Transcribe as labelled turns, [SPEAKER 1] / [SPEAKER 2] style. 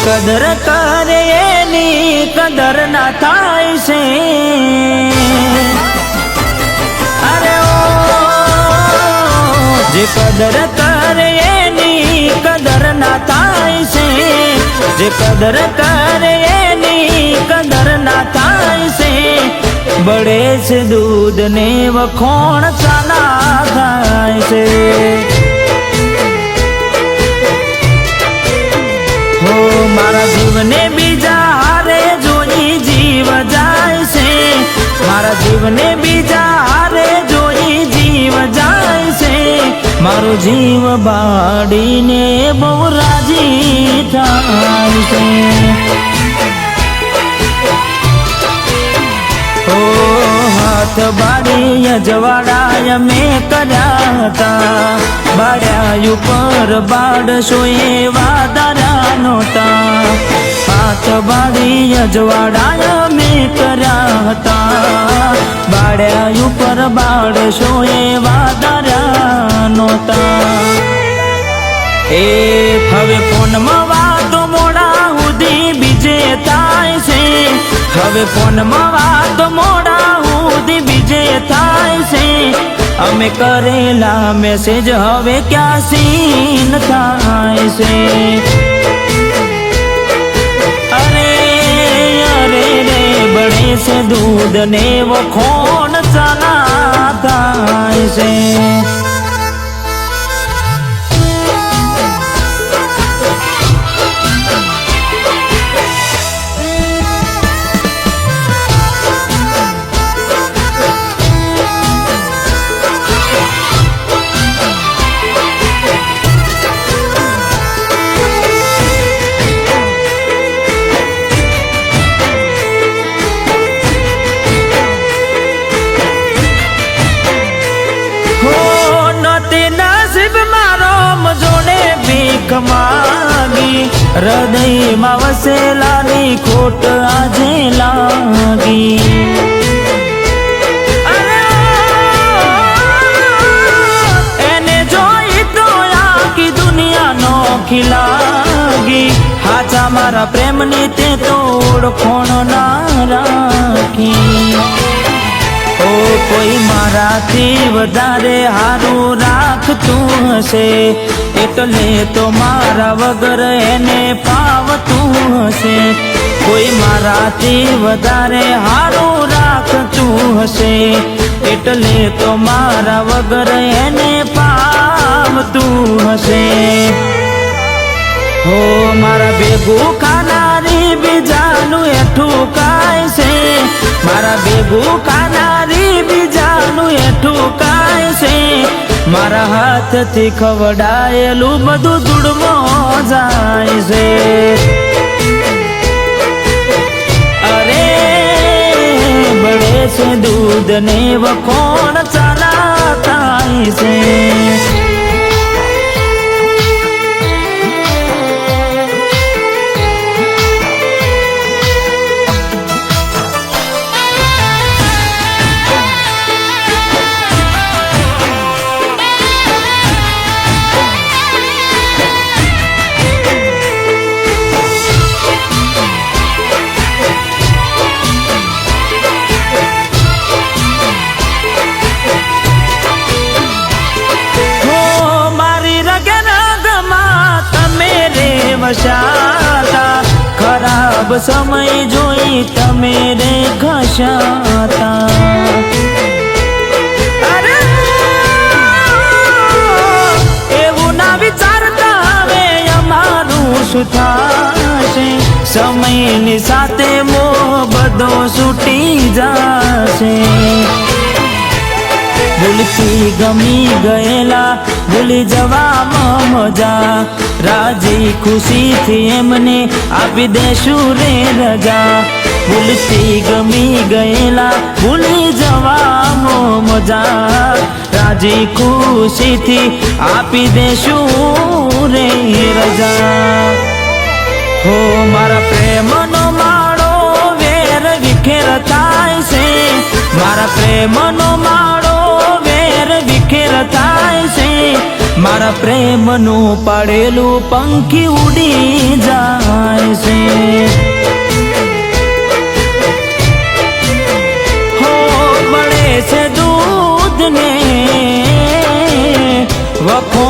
[SPEAKER 1] કદર કરે એની કદર ના થાય છે। અરે ઓ જે કદર કરે એની કદર ના થાય છે। જે કદર કરે એની કદર ના થાય છે। બળે છે દૂધ ને વખોણ ચાના થાય છે। હો મારા જીવને બીજા હારે જોઈ જીવ જાય છે। મારા જીવને બીજા હારે જોઈ જીવ જાય છે। મારો જીવ બાળીને બહુ રાજી થાય છે। ઓ હાથ બાળી અજવાળાય મેં કર્યા હતા। બાળ્યા ઉપર બાળશો એવા દારા નહોતા। હાથ બાળી અજવાળાય મેં કર્યા હતા। બાળ્યા ઉપર બાળશો એવા દારા નહોતા। એ હવે ફોનમાં વાતો મોડા સુધી બીજે થાય છે। હવે ફોનમાં વાતો મોડા સુધી બીજે થાય છે। અમે કરેલા મેસેજ હવે ક્યાં સીન થાય છે। અરે અરે રે બળે છે દૂધ ને વખોણ ચાના થાય છે। માગી હૃદયમાં વસેલાની ખોટ આજે લાગી। એને જોઈ તો આખી દુનિયા નોખી લાગી। હાચા મારા પ્રેમની તે તો ઓળખોણ ના રાખી। ઓ કોઈ મારાથી વધારે હારું રાખતું હશે એટલે તો મારા વગર એને પાવતું હશે। કોઈ મારાથી વધારે હારું રાખતું હશે એટલે તો મારા વગર એને પાવતું હશે। હો મારા ભેગું ખાનારી બીજાનું એઠું કાય છે। મારા ભેગું ખાનારી બીજાનું એઠું કાય છે। મારા હાથથી ખવડાયેલું બધું ધૂળમાં જાય છે। અરે બળે છે દૂધ ને વખોણ ચાના થાય છે। ખરાબ સમય જોઈ તમે રે ઘસાતા। એવું ના વિચારતા હવે અમારું શું થશે। સમયની સાથે મોહ બધો છૂટી જશે। ભૂલથી ગમી ગયેલા ભૂલી જવામાં મજા। રાજી ખુશીથી એમને આપી દેશું રે રજા। ભૂલથી ગમી ગયેલા ભૂલી જવામાં મજા। રાજી ખુશીથી આપી દેશું રે રજા। હો મારા પ્રેમનો માળો વેર વિખેર થાય છે। મારા પ્રેમનો માળો વેર વિખેર થાય છે। મારા પ્રેમનું પાડેલું પંખી ઉડી જાય છે. બળે છે દૂધ ને વખો